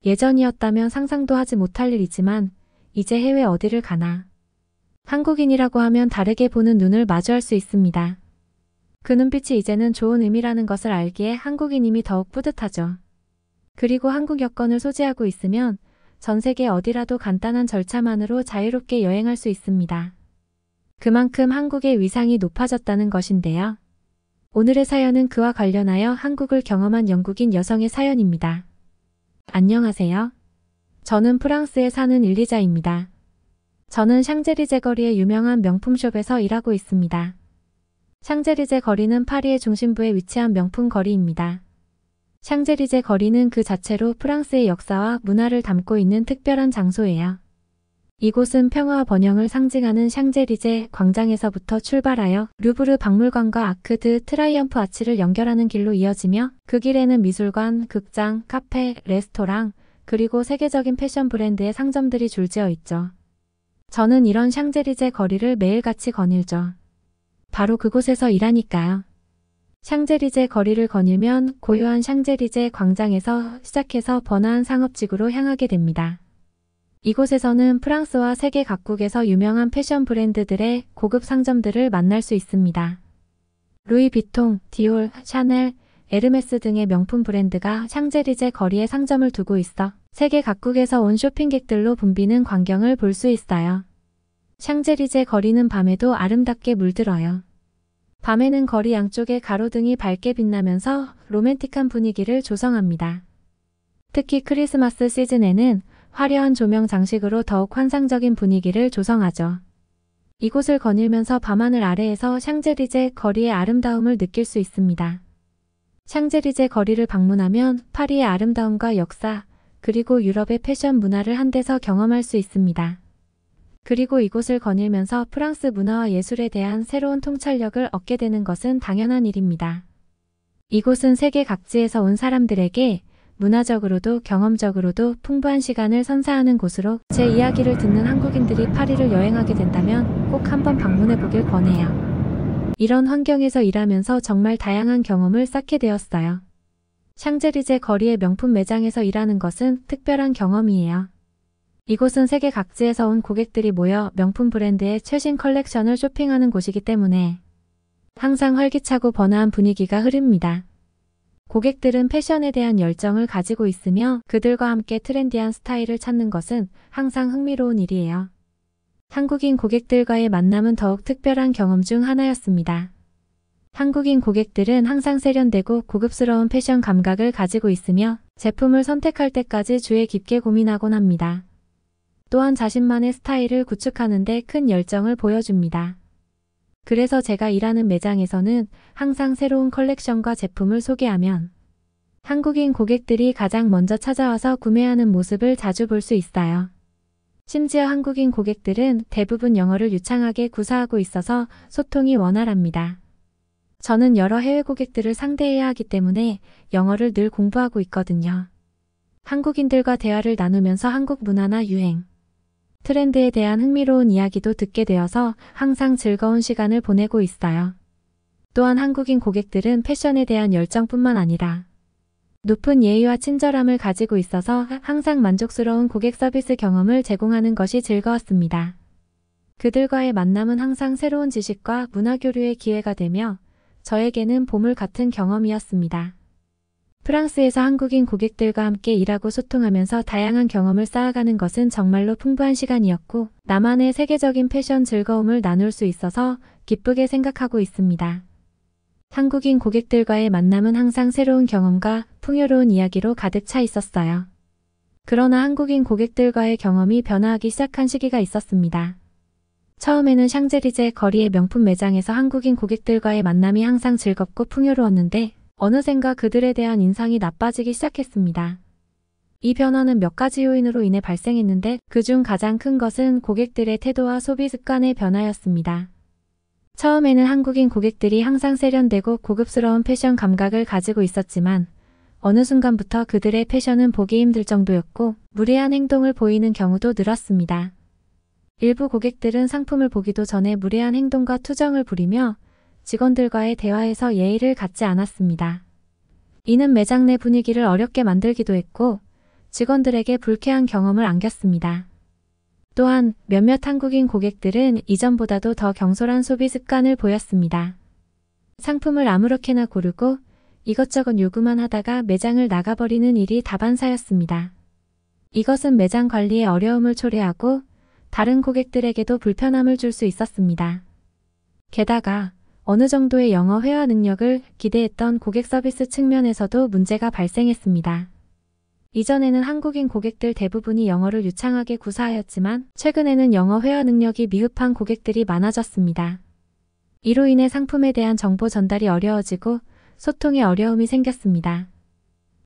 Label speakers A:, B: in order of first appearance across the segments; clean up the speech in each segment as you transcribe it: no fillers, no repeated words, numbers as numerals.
A: 예전이었다면 상상도 하지 못할 일이지만 이제 해외 어디를 가나. 한국인이라고 하면 다르게 보는 눈을 마주할 수 있습니다. 그 눈빛이 이제는 좋은 의미라는 것을 알기에 한국인임이 더욱 뿌듯하죠. 그리고 한국 여권을 소지하고 있으면 전 세계 어디라도 간단한 절차만으로 자유롭게 여행할 수 있습니다. 그만큼 한국의 위상이 높아졌다는 것인데요. 오늘의 사연은 그와 관련하여 한국을 경험한 영국인 여성의 사연입니다. 안녕하세요. 저는 프랑스에 사는 일리자입니다. 저는 샹젤리제 거리의 유명한 명품숍에서 일하고 있습니다. 샹젤리제 거리는 파리의 중심부에 위치한 명품 거리입니다. 샹젤리제 거리는 그 자체로 프랑스의 역사와 문화를 담고 있는 특별한 장소예요. 이곳은 평화와 번영을 상징하는 샹젤리제 광장에서부터 출발하여 루브르 박물관과 아크 드 트라이엄프 아치를 연결하는 길로 이어지며 그 길에는 미술관, 극장, 카페, 레스토랑, 그리고 세계적인 패션 브랜드의 상점들이 줄지어 있죠. 저는 이런 샹젤리제 거리를 매일같이 거닐죠. 바로 그곳에서 일하니까요. 샹젤리제 거리를 거닐면 고요한 샹젤리제 광장에서 시작해서 번화한 상업지구로 향하게 됩니다. 이곳에서는 프랑스와 세계 각국에서 유명한 패션 브랜드들의 고급 상점들을 만날 수 있습니다. 루이 비통, 디올, 샤넬, 에르메스 등의 명품 브랜드가 샹젤리제 거리에 상점을 두고 있어 세계 각국에서 온 쇼핑객들로 붐비는 광경을 볼 수 있어요. 샹젤리제 거리는 밤에도 아름답게 물들어요. 밤에는 거리 양쪽에 가로등이 밝게 빛나면서 로맨틱한 분위기를 조성합니다. 특히 크리스마스 시즌에는 화려한 조명 장식으로 더욱 환상적인 분위기를 조성하죠. 이곳을 거닐면서 밤하늘 아래에서 샹젤리제 거리의 아름다움을 느낄 수 있습니다. 샹젤리제 거리를 방문하면 파리의 아름다움과 역사, 그리고 유럽의 패션 문화를 한데서 경험할 수 있습니다. 그리고 이곳을 거닐면서 프랑스 문화와 예술에 대한 새로운 통찰력을 얻게 되는 것은 당연한 일입니다. 이곳은 세계 각지에서 온 사람들에게 문화적으로도 경험적으로도 풍부한 시간을 선사하는 곳으로 제 이야기를 듣는 한국인들이 파리를 여행하게 된다면 꼭 한번 방문해 보길 권해요. 이런 환경에서 일하면서 정말 다양한 경험을 쌓게 되었어요. 샹젤리제 거리의 명품 매장에서 일하는 것은 특별한 경험이에요. 이곳은 세계 각지에서 온 고객들이 모여 명품 브랜드의 최신 컬렉션을 쇼핑하는 곳이기 때문에 항상 활기차고 번화한 분위기가 흐릅니다. 고객들은 패션에 대한 열정을 가지고 있으며 그들과 함께 트렌디한 스타일을 찾는 것은 항상 흥미로운 일이에요. 한국인 고객들과의 만남은 더욱 특별한 경험 중 하나였습니다. 한국인 고객들은 항상 세련되고 고급스러운 패션 감각을 가지고 있으며 제품을 선택할 때까지 주의 깊게 고민하곤 합니다. 또한 자신만의 스타일을 구축하는 데 큰 열정을 보여줍니다. 그래서 제가 일하는 매장에서는 항상 새로운 컬렉션과 제품을 소개하면 한국인 고객들이 가장 먼저 찾아와서 구매하는 모습을 자주 볼 수 있어요. 심지어 한국인 고객들은 대부분 영어를 유창하게 구사하고 있어서 소통이 원활합니다. 저는 여러 해외 고객들을 상대해야 하기 때문에 영어를 늘 공부하고 있거든요. 한국인들과 대화를 나누면서 한국 문화나 유행, 트렌드에 대한 흥미로운 이야기도 듣게 되어서 항상 즐거운 시간을 보내고 있어요. 또한 한국인 고객들은 패션에 대한 열정뿐만 아니라 높은 예의와 친절함을 가지고 있어서 항상 만족스러운 고객 서비스 경험을 제공하는 것이 즐거웠습니다. 그들과의 만남은 항상 새로운 지식과 문화 교류의 기회가 되며 저에게는 보물 같은 경험이었습니다. 프랑스에서 한국인 고객들과 함께 일하고 소통하면서 다양한 경험을 쌓아가는 것은 정말로 풍부한 시간이었고 나만의 세계적인 패션 즐거움을 나눌 수 있어서 기쁘게 생각하고 있습니다. 한국인 고객들과의 만남은 항상 새로운 경험과 풍요로운 이야기로 가득 차 있었어요. 그러나 한국인 고객들과의 경험이 변화하기 시작한 시기가 있었습니다. 처음에는 샹젤리제 거리의 명품 매장에서 한국인 고객들과의 만남이 항상 즐겁고 풍요로웠는데 어느샌가 그들에 대한 인상이 나빠지기 시작했습니다. 이 변화는 몇 가지 요인으로 인해 발생했는데 그중 가장 큰 것은 고객들의 태도와 소비 습관의 변화였습니다. 처음에는 한국인 고객들이 항상 세련되고 고급스러운 패션 감각을 가지고 있었지만 어느 순간부터 그들의 패션은 보기 힘들 정도였고 무례한 행동을 보이는 경우도 늘었습니다. 일부 고객들은 상품을 보기도 전에 무례한 행동과 투정을 부리며 직원들과의 대화에서 예의를 갖지 않았습니다. 이는 매장 내 분위기를 어렵게 만들기도 했고 직원들에게 불쾌한 경험을 안겼습니다. 또한 몇몇 한국인 고객들은 이전보다도 더 경솔한 소비 습관을 보였습니다. 상품을 아무렇게나 고르고 이것저것 요구만 하다가 매장을 나가버리는 일이 다반사였습니다. 이것은 매장 관리에 어려움을 초래하고 다른 고객들에게도 불편함을 줄 수 있었습니다. 게다가 어느 정도의 영어 회화 능력을 기대했던 고객 서비스 측면에서도 문제가 발생했습니다. 이전에는 한국인 고객들 대부분이 영어를 유창하게 구사하였지만 최근에는 영어 회화 능력이 미흡한 고객들이 많아졌습니다. 이로 인해 상품에 대한 정보 전달이 어려워지고 소통에 어려움이 생겼습니다.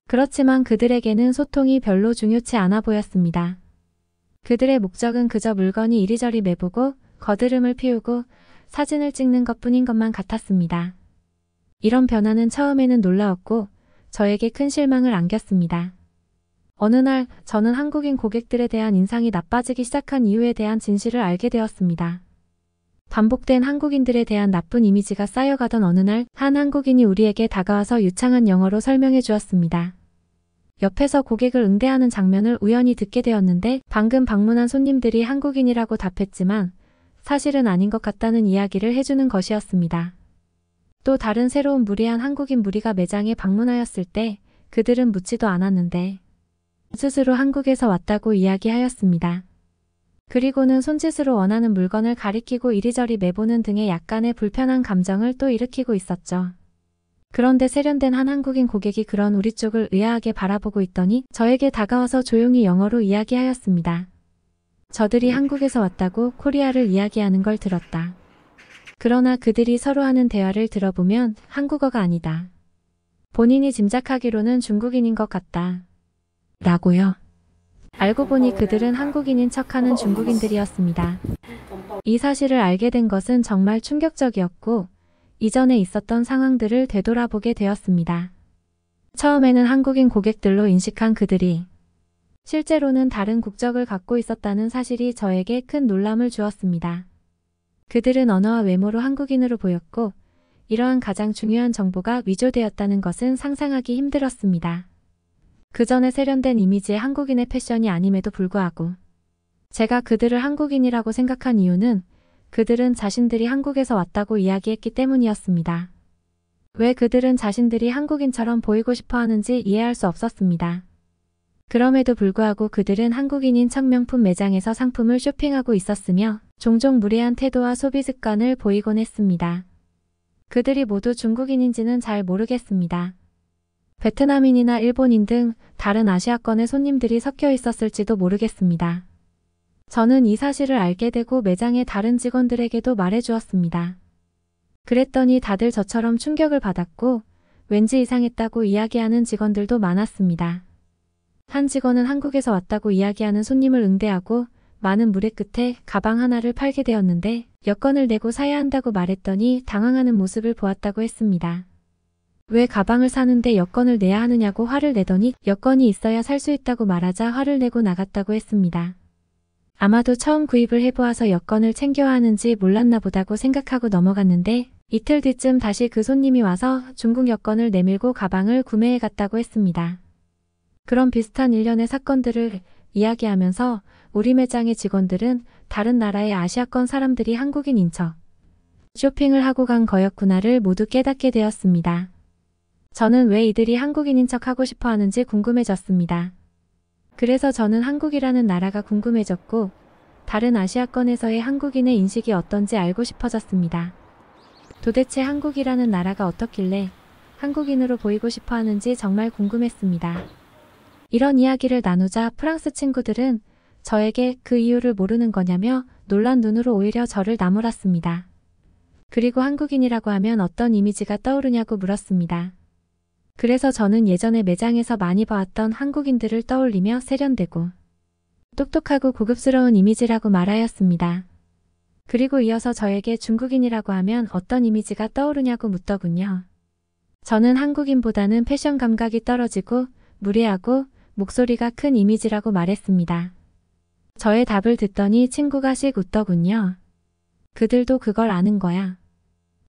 A: 그렇지만 그들에게는 소통이 별로 중요치 않아 보였습니다. 그들의 목적은 그저 물건이 이리저리 매보고 거드름을 피우고 사진을 찍는 것뿐인 것만 같았습니다. 이런 변화는 처음에는 놀라웠고 저에게 큰 실망을 안겼습니다. 어느 날 저는 한국인 고객들에 대한 인상이 나빠지기 시작한 이유에 대한 진실을 알게 되었습니다. 반복된 한국인들에 대한 나쁜 이미지가 쌓여가던 어느 날 한 한국인이 우리에게 다가와서 유창한 영어로 설명해 주었습니다. 옆에서 고객을 응대하는 장면을 우연히 듣게 되었는데 방금 방문한 손님들이 한국인이라고 답했지만 사실은 아닌 것 같다는 이야기를 해주는 것이었습니다. 또 다른 새로운 무리한 한국인 무리가 매장에 방문하였을 때 그들은 묻지도 않았는데 스스로 한국에서 왔다고 이야기하였습니다. 그리고는 손짓으로 원하는 물건을 가리키고 이리저리 매보는 등의 약간의 불편한 감정을 또 일으키고 있었죠. 그런데 세련된 한 한국인 고객이 그런 우리 쪽을 의아하게 바라보고 있더니 저에게 다가와서 조용히 영어로 이야기하였습니다. 저들이 한국에서 왔다고 코리아를 이야기하는 걸 들었다. 그러나 그들이 서로 하는 대화를 들어보면 한국어가 아니다. 본인이 짐작하기로는 중국인인 것 같다. 라고요. 알고 보니 그들은 한국인인 척하는 중국인들이었습니다. 이 사실을 알게 된 것은 정말 충격적이었고 이전에 있었던 상황들을 되돌아보게 되었습니다. 처음에는 한국인 고객들로 인식한 그들이 실제로는 다른 국적을 갖고 있었다는 사실이 저에게 큰 놀람을 주었습니다. 그들은 언어와 외모로 한국인으로 보였고 이러한 가장 중요한 정보가 위조되었다는 것은 상상하기 힘들었습니다. 그 전에 세련된 이미지의 한국인의 패션이 아님에도 불구하고 제가 그들을 한국인이라고 생각한 이유는 그들은 자신들이 한국에서 왔다고 이야기했기 때문이었습니다. 왜 그들은 자신들이 한국인처럼 보이고 싶어 하는지 이해할 수 없었습니다. 그럼에도 불구하고 그들은 한국인인 척 명품 매장에서 상품을 쇼핑하고 있었으며 종종 무례한 태도와 소비 습관을 보이곤 했습니다. 그들이 모두 중국인인지는 잘 모르겠습니다. 베트남인이나 일본인 등 다른 아시아권의 손님들이 섞여 있었을지도 모르겠습니다. 저는 이 사실을 알게 되고 매장의 다른 직원들에게도 말해주었습니다. 그랬더니 다들 저처럼 충격을 받았고 왠지 이상했다고 이야기하는 직원들도 많았습니다. 한 직원은 한국에서 왔다고 이야기하는 손님을 응대하고 많은 무례 끝에 가방 하나를 팔게 되었는데 여권을 내고 사야 한다고 말했더니 당황하는 모습을 보았다고 했습니다. 왜 가방을 사는데 여권을 내야 하느냐고 화를 내더니 여권이 있어야 살 수 있다고 말하자 화를 내고 나갔다고 했습니다. 아마도 처음 구입을 해보아서 여권을 챙겨야 하는지 몰랐나 보다고 생각하고 넘어갔는데 이틀 뒤쯤 다시 그 손님이 와서 중국 여권을 내밀고 가방을 구매해 갔다고 했습니다. 그런 비슷한 일련의 사건들을 이야기하면서 우리 매장의 직원들은 다른 나라의 아시아권 사람들이 한국인인 척 쇼핑을 하고 간 거였구나를 모두 깨닫게 되었습니다. 저는 왜 이들이 한국인인 척 하고 싶어 하는지 궁금해졌습니다. 그래서 저는 한국이라는 나라가 궁금해졌고 다른 아시아권에서의 한국인의 인식이 어떤지 알고 싶어졌습니다. 도대체 한국이라는 나라가 어떻길래 한국인으로 보이고 싶어 하는지 정말 궁금했습니다. 이런 이야기를 나누자 프랑스 친구들은 저에게 그 이유를 모르는 거냐며 놀란 눈으로 오히려 저를 나무랐습니다. 그리고 한국인이라고 하면 어떤 이미지가 떠오르냐고 물었습니다. 그래서 저는 예전에 매장에서 많이 봐왔던 한국인들을 떠올리며 세련되고 똑똑하고 고급스러운 이미지라고 말하였습니다. 그리고 이어서 저에게 중국인이라고 하면 어떤 이미지가 떠오르냐고 묻더군요. 저는 한국인보다는 패션 감각이 떨어지고 무례하고 목소리가 큰 이미지라고 말했습니다. 저의 답을 듣더니 친구가 씩 웃더군요. 그들도 그걸 아는 거야.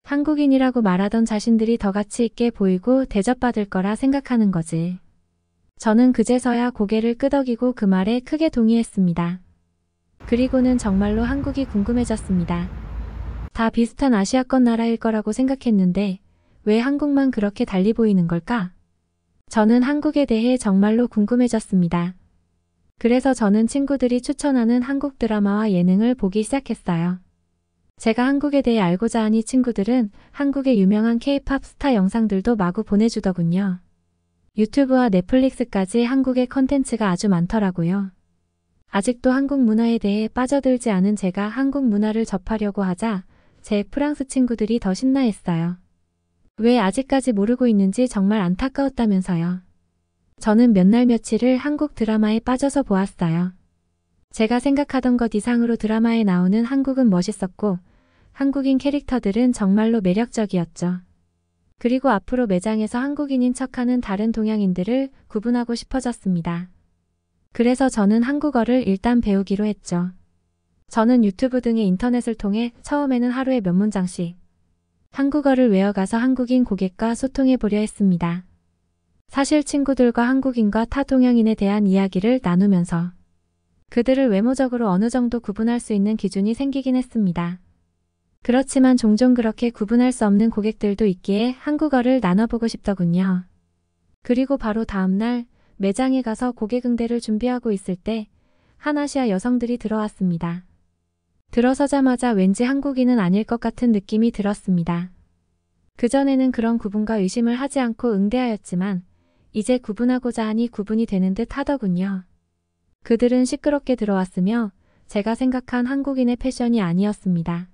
A: 한국인이라고 말하던 자신들이 더 가치 있게 보이고 대접받을 거라 생각하는 거지. 저는 그제서야 고개를 끄덕이고 그 말에 크게 동의했습니다. 그리고는 정말로 한국이 궁금해졌습니다. 다 비슷한 아시아권 나라일 거라고 생각했는데 왜 한국만 그렇게 달리 보이는 걸까? 저는 한국에 대해 정말로 궁금해졌습니다. 그래서 저는 친구들이 추천하는 한국 드라마와 예능을 보기 시작했어요. 제가 한국에 대해 알고자 하니 친구들은 한국의 유명한 K-팝 스타 영상들도 마구 보내주더군요. 유튜브와 넷플릭스까지 한국의 컨텐츠가 아주 많더라고요. 아직도 한국 문화에 대해 빠져들지 않은 제가 한국 문화를 접하려고 하자 제 프랑스 친구들이 더 신나했어요. 왜 아직까지 모르고 있는지 정말 안타까웠다면서요. 저는 몇 날 며칠을 한국 드라마에 빠져서 보았어요. 제가 생각하던 것 이상으로 드라마에 나오는 한국은 멋있었고 한국인 캐릭터들은 정말로 매력적이었죠. 그리고 앞으로 매장에서 한국인인 척하는 다른 동양인들을 구분하고 싶어졌습니다. 그래서 저는 한국어를 일단 배우기로 했죠. 저는 유튜브 등의 인터넷을 통해 처음에는 하루에 몇 문장씩 한국어를 외워가서 한국인 고객과 소통해 보려 했습니다. 사실 친구들과 한국인과 타 동양인에 대한 이야기를 나누면서 그들을 외모적으로 어느 정도 구분할 수 있는 기준이 생기긴 했습니다. 그렇지만 종종 그렇게 구분할 수 없는 고객들도 있기에 한국어를 나눠보고 싶더군요. 그리고 바로 다음날 매장에 가서 고객 응대를 준비하고 있을 때 한 아시아 여성들이 들어왔습니다. 들어서자마자 왠지 한국인은 아닐 것 같은 느낌이 들었습니다. 그전에는 그런 구분과 의심을 하지 않고 응대하였지만 이제 구분하고자 하니 구분이 되는 듯 하더군요. 그들은 시끄럽게 들어왔으며 제가 생각한 한국인의 패션이 아니었습니다.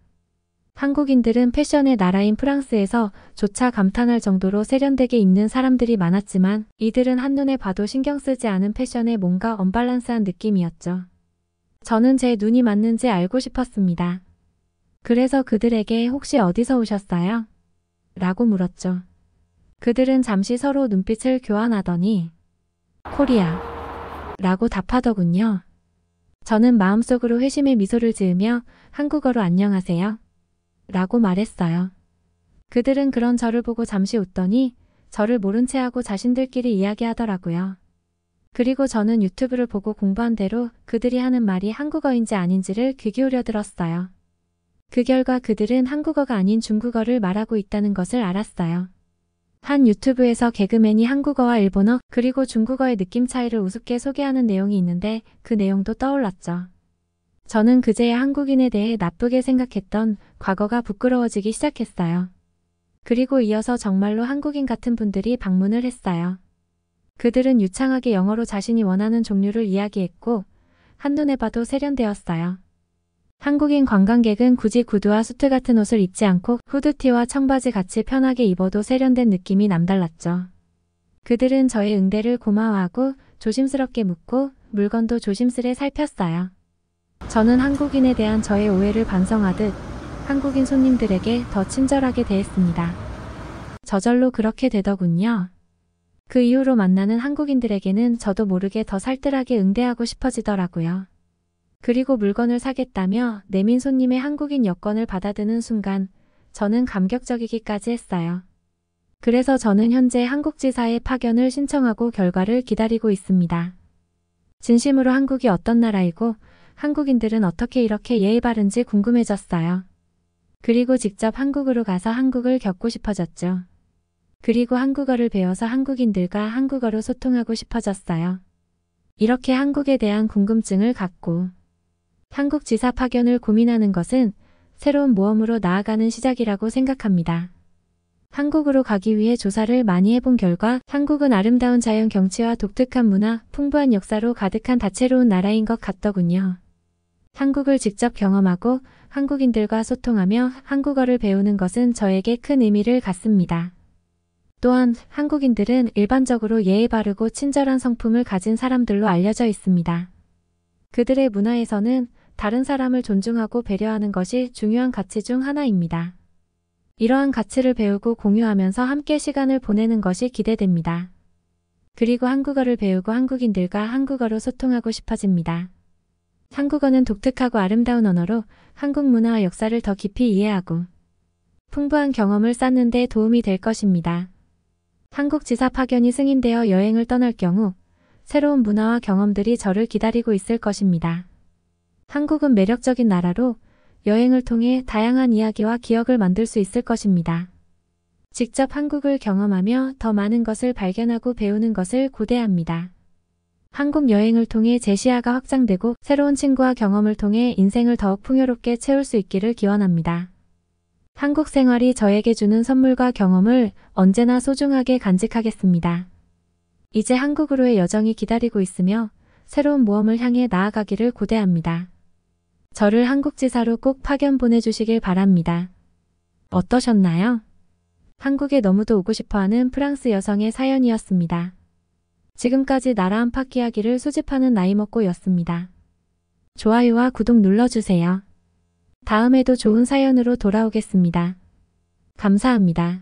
A: 한국인들은 패션의 나라인 프랑스에서 조차 감탄할 정도로 세련되게 입는 사람들이 많았지만 이들은 한눈에 봐도 신경 쓰지 않은 패션에 뭔가 언밸런스한 느낌이었죠. 저는 제 눈이 맞는지 알고 싶었습니다. 그래서 그들에게 혹시 어디서 오셨어요? 라고 물었죠. 그들은 잠시 서로 눈빛을 교환하더니 코리아 라고 답하더군요. 저는 마음속으로 회심의 미소를 지으며 한국어로 안녕하세요 라고 말했어요. 그들은 그런 저를 보고 잠시 웃더니 저를 모른 채 하고 자신들끼리 이야기하더라고요. 그리고 저는 유튜브를 보고 공부한 대로 그들이 하는 말이 한국어인지 아닌지를 귀 기울여 들었어요. 그 결과 그들은 한국어가 아닌 중국어를 말하고 있다는 것을 알았어요. 한 유튜브에서 개그맨이 한국어와 일본어 그리고 중국어의 느낌 차이를 우습게 소개하는 내용이 있는데 그 내용도 떠올랐죠. 저는 그제야 한국인에 대해 나쁘게 생각했던 과거가 부끄러워지기 시작했어요. 그리고 이어서 정말로 한국인 같은 분들이 방문을 했어요. 그들은 유창하게 영어로 자신이 원하는 종류를 이야기했고 한눈에 봐도 세련되었어요. 한국인 관광객은 굳이 구두와 수트 같은 옷을 입지 않고 후드티와 청바지 같이 편하게 입어도 세련된 느낌이 남달랐죠. 그들은 저의 응대를 고마워하고 조심스럽게 묻고 물건도 조심스레 살폈어요. 저는 한국인에 대한 저의 오해를 반성하듯 한국인 손님들에게 더 친절하게 대했습니다. 저절로 그렇게 되더군요. 그 이후로 만나는 한국인들에게는 저도 모르게 더 살뜰하게 응대하고 싶어지더라고요. 그리고 물건을 사겠다며 내민 손님의 한국인 여권을 받아드는 순간 저는 감격적이기까지 했어요. 그래서 저는 현재 한국지사에 파견을 신청하고 결과를 기다리고 있습니다. 진심으로 한국이 어떤 나라이고 한국인들은 어떻게 이렇게 예의 바른지 궁금해졌어요. 그리고 직접 한국으로 가서 한국을 겪고 싶어졌죠. 그리고 한국어를 배워서 한국인들과 한국어로 소통하고 싶어졌어요. 이렇게 한국에 대한 궁금증을 갖고 한국 지사 파견을 고민하는 것은 새로운 모험으로 나아가는 시작이라고 생각합니다. 한국으로 가기 위해 조사를 많이 해본 결과 한국은 아름다운 자연 경치와 독특한 문화, 풍부한 역사로 가득한 다채로운 나라인 것 같더군요. 한국을 직접 경험하고 한국인들과 소통하며 한국어를 배우는 것은 저에게 큰 의미를 갖습니다. 또한 한국인들은 일반적으로 예의 바르고 친절한 성품을 가진 사람들로 알려져 있습니다. 그들의 문화에서는 다른 사람을 존중하고 배려하는 것이 중요한 가치 중 하나입니다. 이러한 가치를 배우고 공유하면서 함께 시간을 보내는 것이 기대됩니다. 그리고 한국어를 배우고 한국인들과 한국어로 소통하고 싶어집니다. 한국어는 독특하고 아름다운 언어로 한국 문화와 역사를 더 깊이 이해하고 풍부한 경험을 쌓는 데 도움이 될 것입니다. 한국 지사 파견이 승인되어 여행을 떠날 경우 새로운 문화와 경험들이 저를 기다리고 있을 것입니다. 한국은 매력적인 나라로 여행을 통해 다양한 이야기와 기억을 만들 수 있을 것입니다. 직접 한국을 경험하며 더 많은 것을 발견하고 배우는 것을 고대합니다. 한국 여행을 통해 제 시야가 확장되고 새로운 친구와 경험을 통해 인생을 더욱 풍요롭게 채울 수 있기를 기원합니다. 한국 생활이 저에게 주는 선물과 경험을 언제나 소중하게 간직하겠습니다. 이제 한국으로의 여정이 기다리고 있으며 새로운 모험을 향해 나아가기를 고대합니다. 저를 한국지사로 꼭 파견 보내주시길 바랍니다. 어떠셨나요? 한국에 너무도 오고 싶어하는 프랑스 여성의 사연이었습니다. 지금까지 나라 안팎 이야기를 수집하는 나이먹고였습니다. 좋아요와 구독 눌러주세요. 다음에도 좋은 사연으로 돌아오겠습니다. 감사합니다.